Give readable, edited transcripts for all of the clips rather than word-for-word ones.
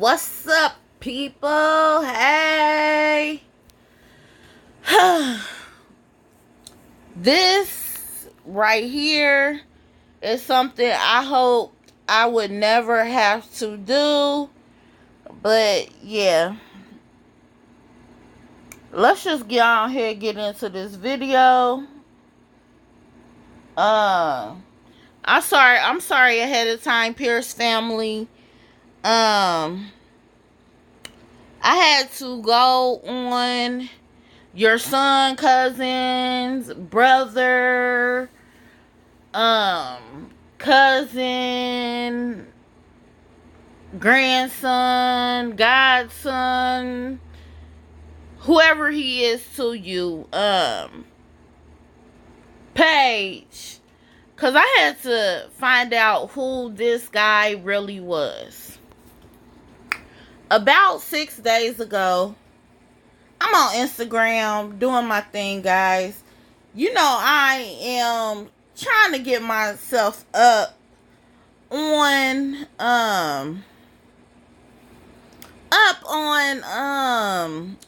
What's up, people? Hey. This right here is something I hope I would never have to do. But yeah. Let's just get on here and get into this video. I'm sorry ahead of time, Pierce family. I had to go on your son, cousins, brother, cousin, grandson, godson, whoever he is to you, page. Cause I had to find out who this guy really was. About 6 days ago, I'm on Instagram doing my thing, guys. You know, I am trying to get myself up on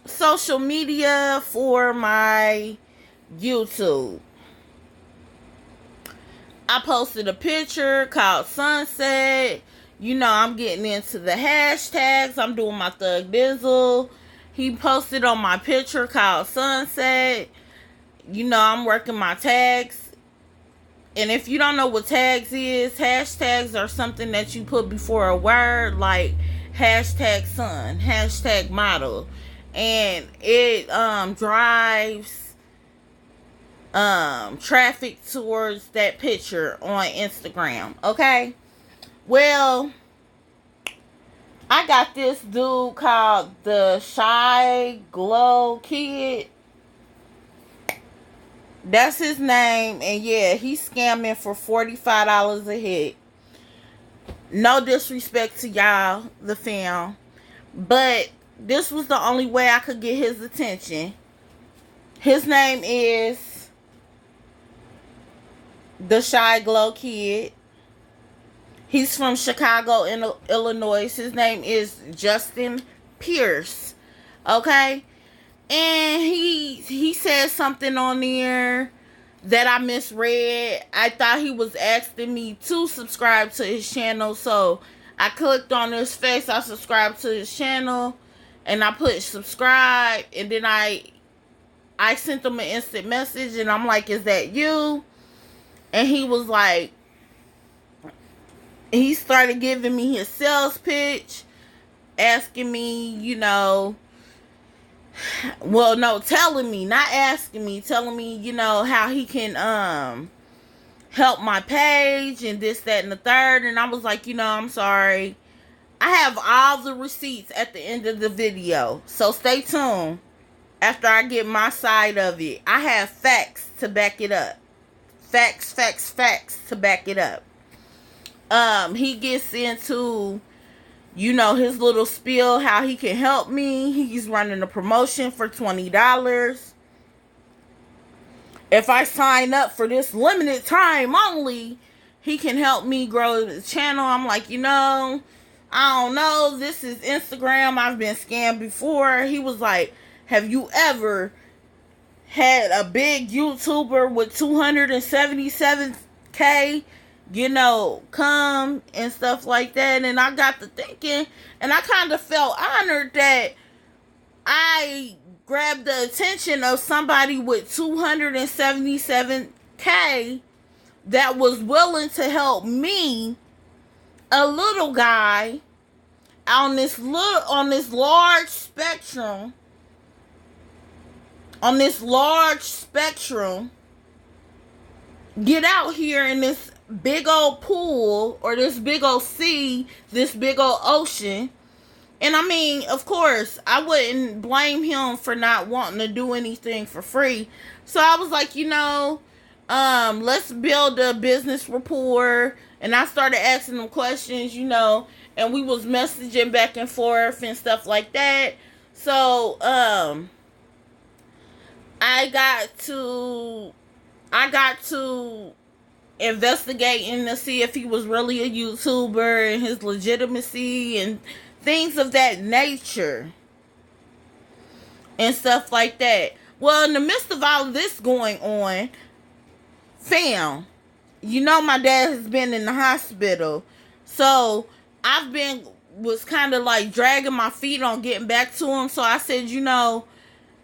social media for my YouTube. I posted a picture called Sunset. You know, I'm getting into the hashtags. I'm doing my Thug Dizzle. He posted on my picture called Sunset. You know, I'm working my tags. And if you don't know what tags is, hashtags are something that you put before a word, like hashtag sun, hashtag model. And it drives traffic towards that picture on Instagram. Okay? Well, I got this dude called the Shy Glow Kid. That's his name. And yeah, he's scamming for $45 a hit. No disrespect to y'all, the fam. But this was the only way I could get his attention. His name is the Shy Glow Kid. He's from Chicago, Illinois. His name is Justin Pierce. Okay? And he said something on there that I misread. I thought he was asking me to subscribe to his channel. So I clicked on his face. I subscribed to his channel. And I put subscribe. And then I sent him an instant message. And I'm like, is that you? And he was like, he started giving me his sales pitch, asking me, you know, well, no, telling me, not asking me, telling me, you know, how he can help my page and this, that, and the third. And I was like, you know, I'm sorry. I have all the receipts at the end of the video. So stay tuned after I get my side of it. I have facts to back it up. Facts to back it up. He gets into, you know, his little spiel, how he can help me. He's running a promotion for $20. If I sign up for this limited time only, he can help me grow the channel. I'm like, you know, I don't know. This is Instagram. I've been scammed before. He was like, have you ever had a big YouTuber with 277K, you know, come and stuff like that? And I got to thinking, and I kind of felt honored that I grabbed the attention of somebody with 277K that was willing to help me, a little guy, on this large spectrum. On this large spectrum, get out here in this big old pool, or this big old sea, this big old ocean. And I mean, of course, I wouldn't blame him for not wanting to do anything for free. So I was like, you know, let's build a business rapport. And I started asking him questions, you know, and we was messaging back and forth and stuff like that. So, I got to investigating to see if he was really a YouTuber and his legitimacy and things of that nature and stuff like that. Well, in the midst of all of this going on, fam, you know my dad has been in the hospital. So was kind of like dragging my feet on getting back to him. So I said,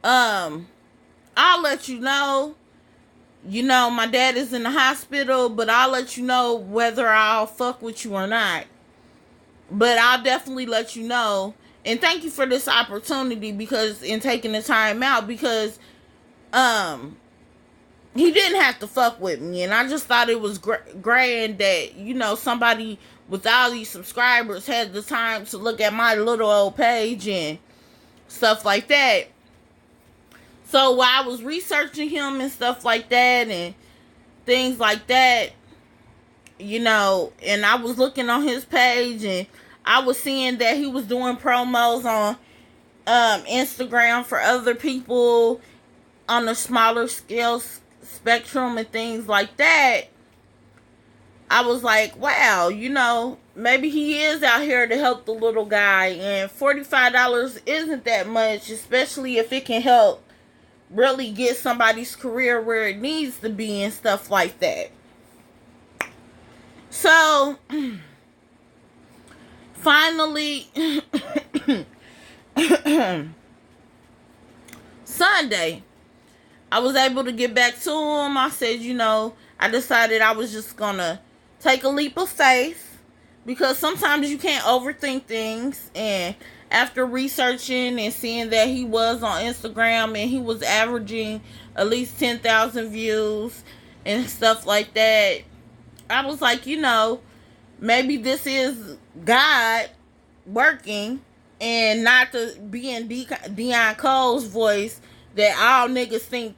I'll let you know. My dad is in the hospital, but I'll let you know whether I'll fuck with you or not. But I'll definitely let you know. And thank you for this opportunity because in taking the time out because he didn't have to fuck with me. And I just thought it was grand that, somebody with all these subscribers had the time to look at my little old page and stuff like that. So while I was researching him and stuff like that and things like that, and I was looking on his page and I was seeing that he was doing promos on Instagram for other people on a smaller scale spectrum and things like that. I was like, wow, maybe he is out here to help the little guy, and $45 isn't that much, especially if it can help really get somebody's career where it needs to be and stuff like that. So finally Sunday I was able to get back to him. I said, I decided I was just gonna take a leap of faith because sometimes you can't overthink things. And after researching and seeing that he was on Instagram and he was averaging at least 10,000 views and stuff like that, I was like, maybe this is God working and not to be in Deion Cole's voice that all niggas think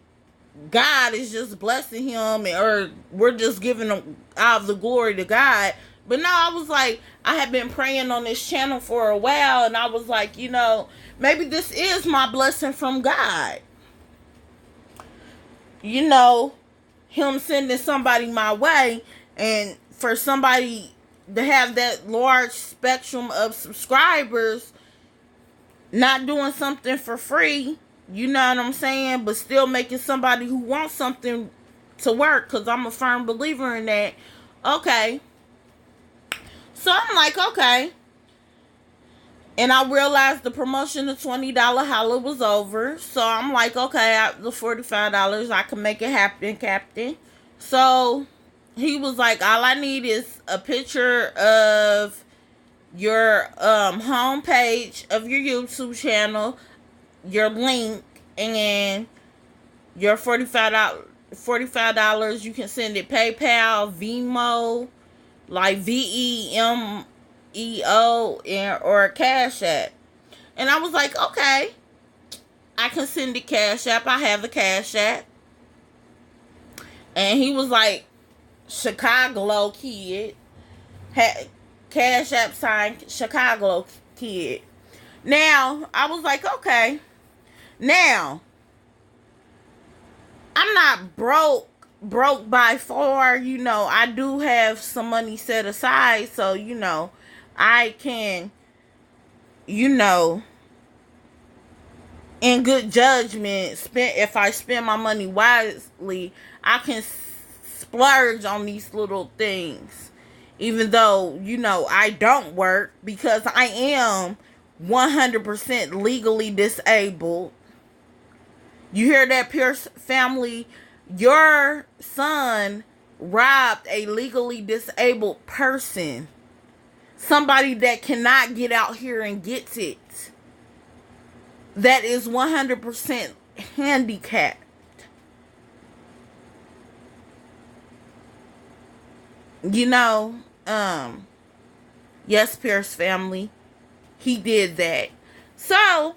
God is just blessing him or we're just giving him all the glory to God. But no, I was like, I had been praying on this channel for a while and I was like, maybe this is my blessing from God. Him sending somebody my way and for somebody to have that large spectrum of subscribers not doing something for free, you know what I'm saying, but still making somebody who wants something to work, because I'm a firm believer in that. Okay. So I'm like, okay. And I realized the promotion of $20 holla was over. So I'm like, okay, the $45, I can make it happen, Captain. So he was like, all I need is a picture of your home page of your YouTube channel, your link, and your $45. You can send it PayPal, Venmo, like VEMEO, or Cash App. And I was like, okay, I can send it Cash App. I have a Cash App. And he was like, Chicago Kid. Cash App signed Chicago Kid. Now, I was like, okay. Now, I'm not broke by far. I do have some money set aside. So, I can, in good judgment, if I spend my money wisely, I can splurge on these little things. Even though, I don't work because I am 100% legally disabled. You hear that, Pierce family? Your son robbed a legally disabled person. Somebody that cannot get out here and gets it. That is 100% handicapped. Yes, Pierce family, he did that. So,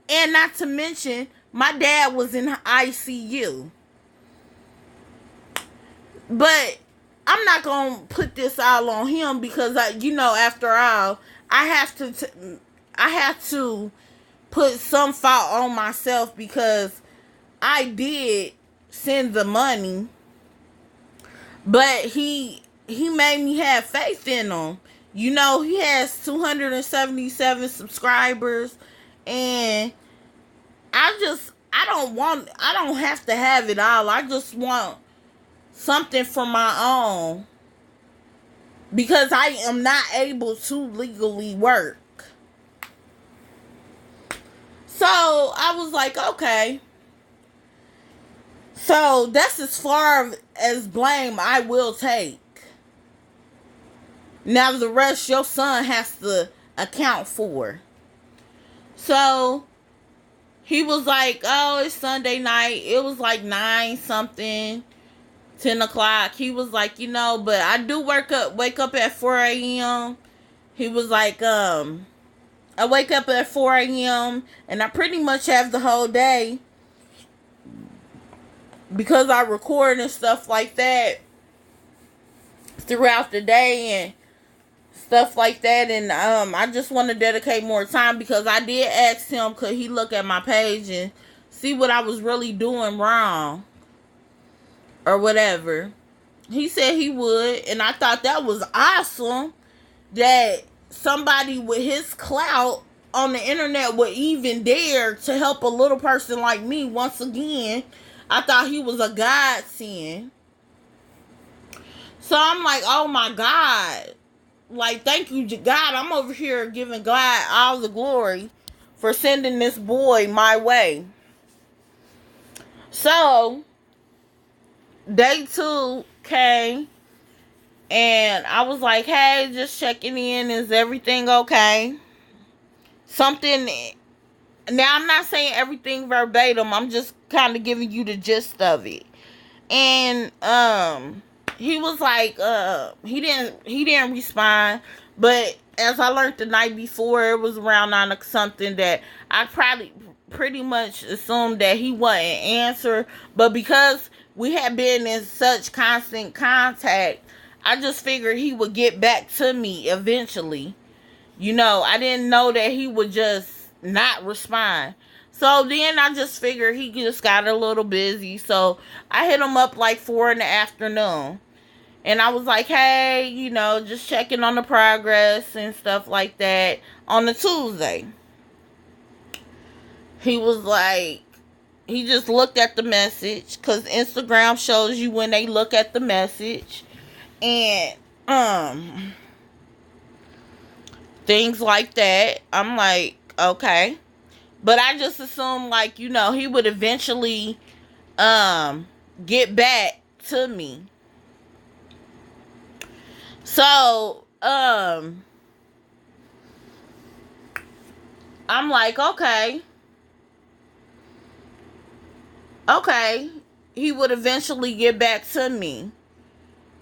and not to mention, my dad was in ICU. But I'm not going to put this all on him because, after all, I have to put some fault on myself because I did send the money. But he made me have faith in him. You know, he has 277 subscribers, and I don't have to have it all. I just want something for my own because I am not able to legally work. So I was like, okay. So that's as far as blame I will take. Now the rest your son has to account for. So he was like, oh, it's Sunday night. It was like 9 something, 10 o'clock. He was like, but I do wake up at 4 a.m. He was like, I wake up at 4 a.m. and I pretty much have the whole day because I record and stuff like that throughout the day and stuff like that. And I just want to dedicate more time because I did ask him, could he look at my page and see what I was really doing wrong or whatever. He said he would, and I thought that was awesome that somebody with his clout on the internet would even dare to help a little person like me. Once again, I thought he was a godsend. So I'm like, oh my God. Like, thank you, God. I'm over here giving God all the glory for sending this boy my way. So, day 2 came, and I was like, hey, just checking in. Is everything okay? Something. Now, I'm not saying everything verbatim. I'm just kind of giving you the gist of it. And, he was like, he didn't respond. But as I learned the night before, it was around 9 or something, that I probably pretty much assumed that he wouldn't answer. But because we had been in such constant contact, I just figured he would get back to me eventually. I didn't know that he would just not respond. So then I just figured he just got a little busy. So I hit him up like 4 in the afternoon. And I was like, hey, just checking on the progress and stuff like that on the Tuesday. He was like, he just looked at the message because Instagram shows you when they look at the message. And, things like that. I'm like, okay. But I just assumed, like, he would eventually get back to me. So, I'm like, okay. Okay. He would eventually get back to me.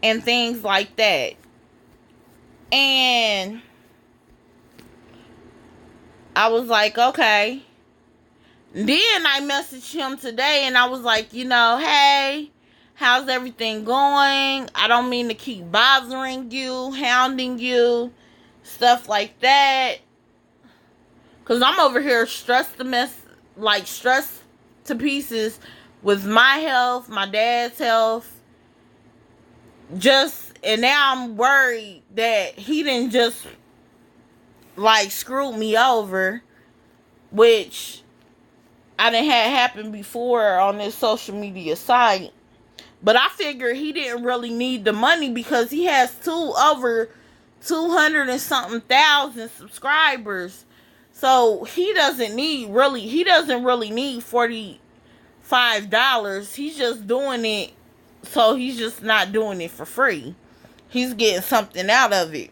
And things like that. And I was like, okay. Then I messaged him today and I was like, hey, how's everything going? I don't mean to keep bothering you, hounding you, stuff like that. Because I'm over here stressed to pieces with my health, my dad's health. And now I'm worried that he didn't just, screw me over, which I didn't have happen before on this social media site. But I figured he didn't really need the money because he has over 200 and something thousand subscribers. So he doesn't really need $45. He's just doing it. So he's just not doing it for free. He's getting something out of it.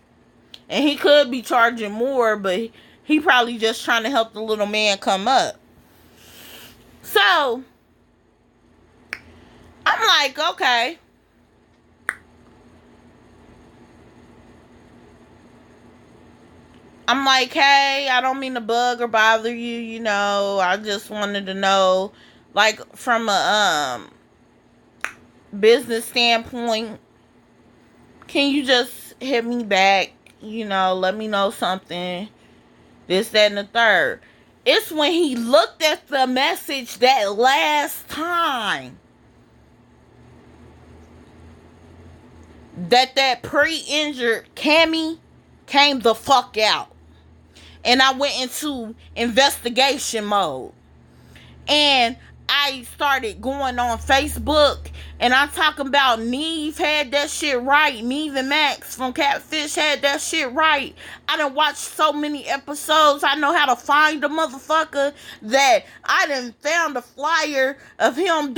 And he could be charging more, but he probably just trying to help the little man come up. So, I'm like, okay. I'm like, hey, I don't mean to bug or bother you, I just wanted to know, from a business standpoint, can you just hit me back, let me know something, this, that, and the third. It's when he looked at the message that last time that pre-injured Cammy came the fuck out. And I went into investigation mode. And I started going on Facebook, and I'm talking about Neve had that shit right. Neve and Max from Catfish had that shit right. I done watched so many episodes. I know how to find the motherfucker, that I done found a flyer of him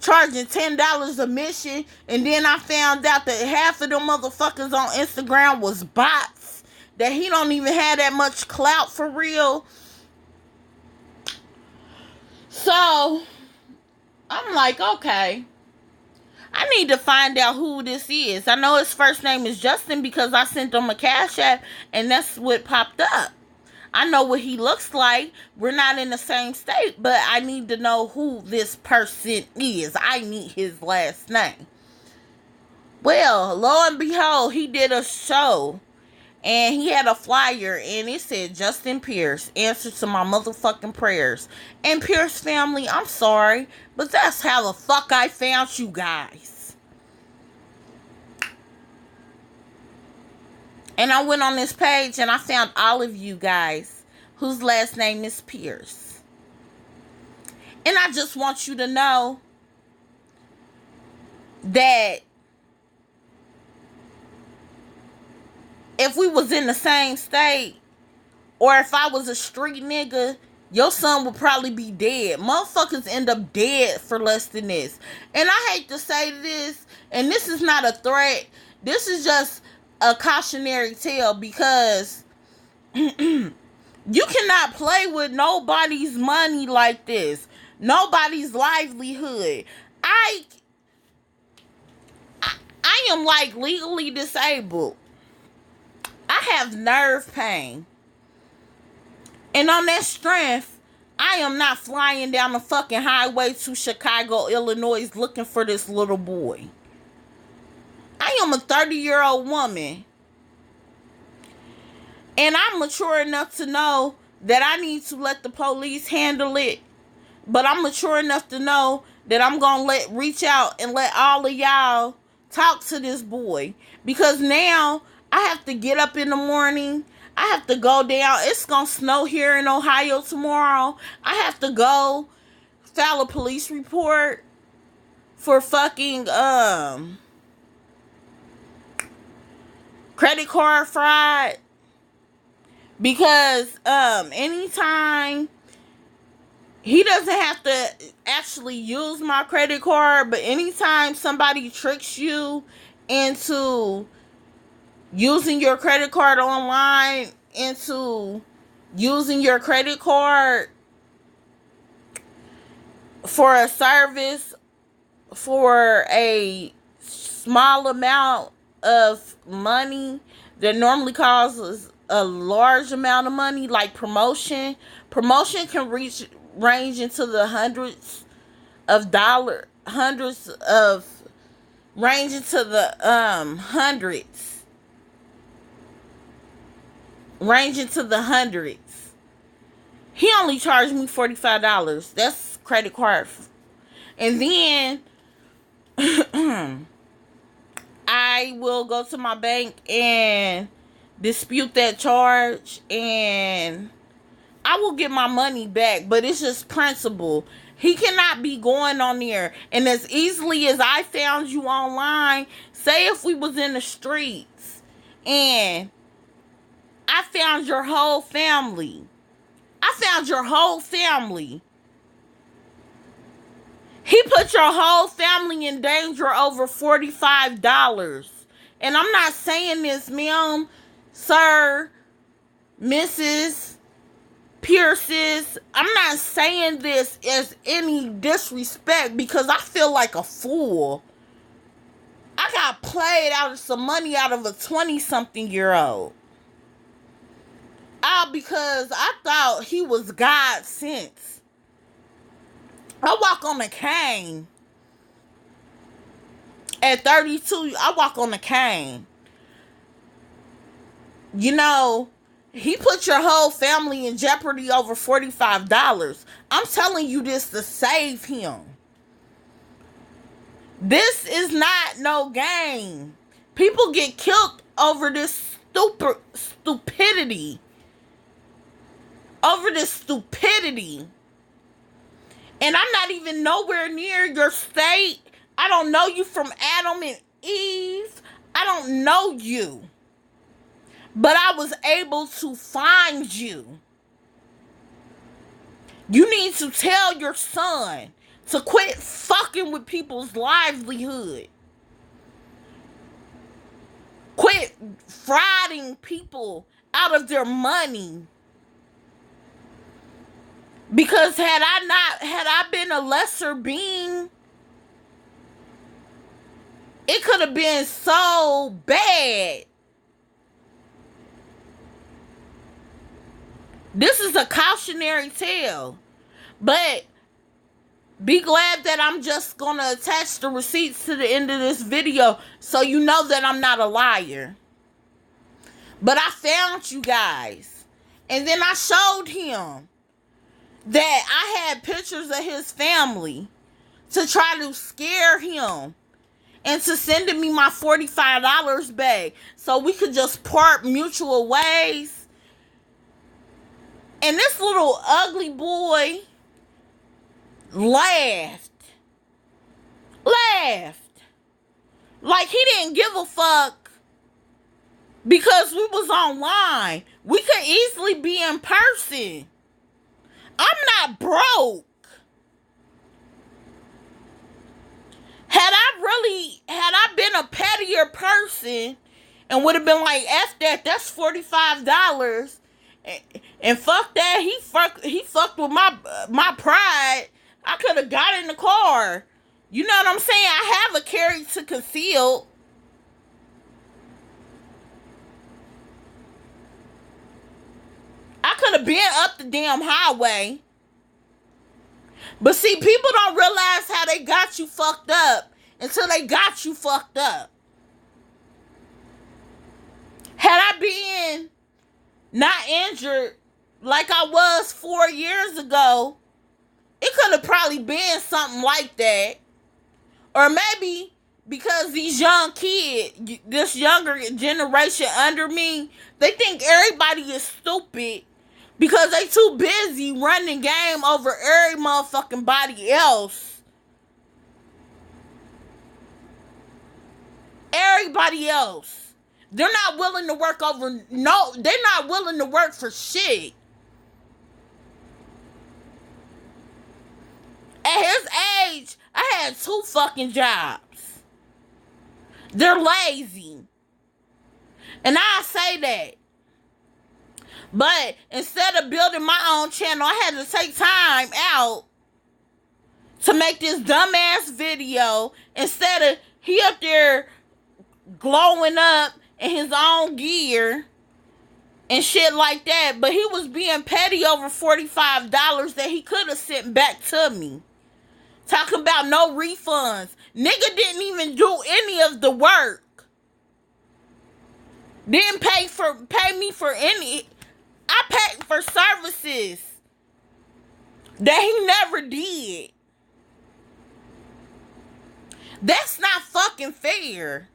charging $10 a mission, and then I found out that half of them motherfuckers on Instagram was bots, that he don't even have that much clout for real. So, I'm like, okay, I need to find out who this is. I know his first name is Justin because I sent him a Cash App, and that's what popped up. I know what he looks like. We're not in the same state, but I need to know who this person is. I need his last name. Well, lo and behold, he did a show. And he had a flyer, and it said, Justin Pierce, answer to my motherfucking prayers. And Pierce family, I'm sorry, but that's how the fuck I found you guys. And I went on this page, and I found all of you guys whose last name is Pierce. And I just want you to know that if we was in the same state, or if I was a street nigga, your son would probably be dead. Motherfuckers end up dead for less than this. And I hate to say this, and this is not a threat. This is just a cautionary tale, because you cannot play with nobody's money like this. Nobody's livelihood. I am like legally disabled. I have nerve pain. And on that strength, I am not flying down the fucking highway to Chicago, Illinois looking for this little boy. I am a 30-year-old woman. And I'm mature enough to know that I need to let the police handle it. But I'm mature enough to know that I'm going to reach out and let all of y'all talk to this boy. Because now I have to get up in the morning. I have to go down. It's going to snow here in Ohio tomorrow. I have to go file a police report for fucking credit card fraud. Because anytime, he doesn't have to actually use my credit card, but anytime somebody tricks you into using your credit card online, into using your credit card for a service for a small amount of money that normally causes a large amount of money, like promotion can range into the hundreds of dollars, range into the hundreds. He only charged me $45. That's credit card. And then I will go to my bank and dispute that charge, and I will get my money back. But it's just principle. He cannot be going on there. And as easily as I found you online, say if we was in the streets and I found your whole family. He put your whole family in danger over $45. And I'm not saying this, ma'am, sir, Mrs. Pierces. I'm not saying this as any disrespect, because I feel like a fool. I got played out of some money out of a 20-something-year-old. All because I thought he was God sent. I walk on a cane. At 32, I walk on a cane. You know, he put your whole family in jeopardy over $45. I'm telling you this to save him. This is not no game. People get killed over this stupidity. Over this stupidity. And I'm not even nowhere near your state. I don't know you from Adam and Eve. I don't know you. But I was able to find you. You need to tell your son to quit fucking with people's livelihood. Quit frauding people out of their money. Because had I been a lesser being, it could have been so bad. This is a cautionary tale. But be glad that I'm just going to attach the receipts to the end of this video so you know that I'm not a liar. But I found you guys. And then I showed him that I had pictures of his family to try to scare him and to sending me my $45 back so we could just part mutual ways. And this little ugly boy laughed. Like he didn't give a fuck because we was online. We could easily be in person. I'm not broke. Had I been a pettier person and would have been like, F that, that's $45. And fuck that, he fucked with my pride. I could have got in the car. You know what I'm saying? I have a carry to conceal. I could have been up the damn highway. But see, people don't realize how they got you fucked up until they got you fucked up. Had I been not injured like I was 4 years ago, it could have probably been something like that. Or maybe because these young kids, this younger generation under me, they think everybody is stupid because they too busy running game over every motherfucking body else. Everybody else. They're not willing to work over, no, they're not willing to work for shit. At his age, I had 2 fucking jobs. They're lazy. And I say that. But instead of building my own channel, I had to take time out to make this dumbass video. Instead of he up there glowing up in his own gear and shit like that. But he was being petty over $45 that he could have sent back to me. Talking about no refunds. Nigga didn't even do any of the work. Didn't pay me for any. I paid for services that he never did. That's not fucking fair.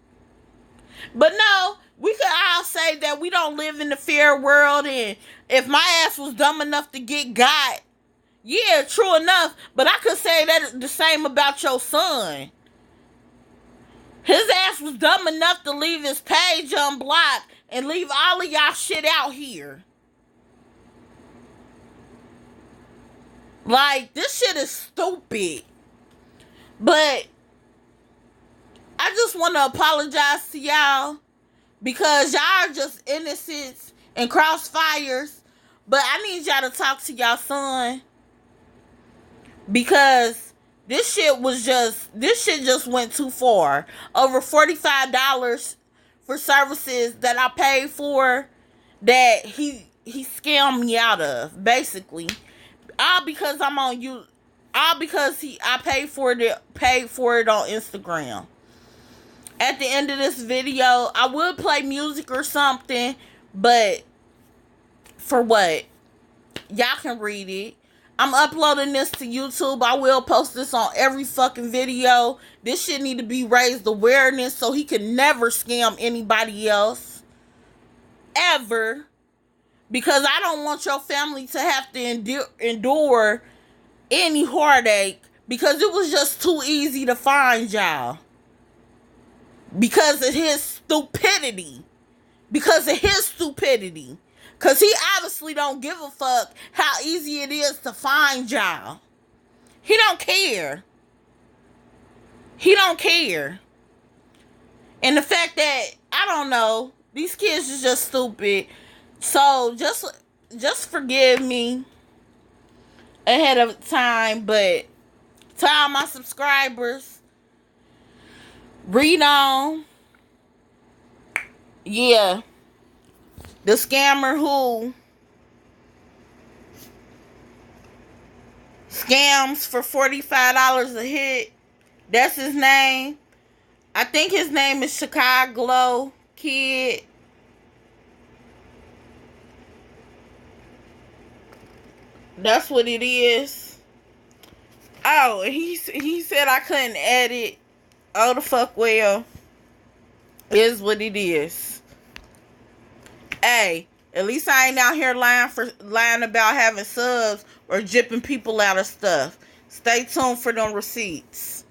But no, we could all say that we don't live in the fair world, and if my ass was dumb enough to get got, yeah, true enough, but I could say that the same about your son. His ass was dumb enough to leave his page unblocked and leave all of y'all shit out here. Like, this shit is stupid. But I just want to apologize to y'all because y'all are just innocents and crossfires. But I need y'all to talk to y'all son because this shit just went too far. Over $45 for services that I paid for that he scammed me out of, basically. All because I'm on you. All because I paid for it on Instagram. At the end of this video, I would play music or something, but for what? Y'all can read it. I'm uploading this to YouTube. I will post this on every fucking video. This shit need to be raised awareness so he can never scam anybody else. Ever. Because I don't want your family to have to endure any heartache. Because it was just too easy to find y'all. Because of his stupidity. Because of his stupidity. Because he obviously don't give a fuck how easy it is to find y'all. He don't care. He don't care. And the fact that, I don't know, these kids is just stupid. So, just forgive me ahead of time. But to all my subscribers, read on. Yeah. The scammer who scams for $45 a hit. That's his name. I think his name is Chicago Kid. That's what it is. Oh, he said I couldn't edit. Oh, the fuck well. Is what it is. Hey, at least I ain't out here lying about having subs or jipping people out of stuff. Stay tuned for them receipts.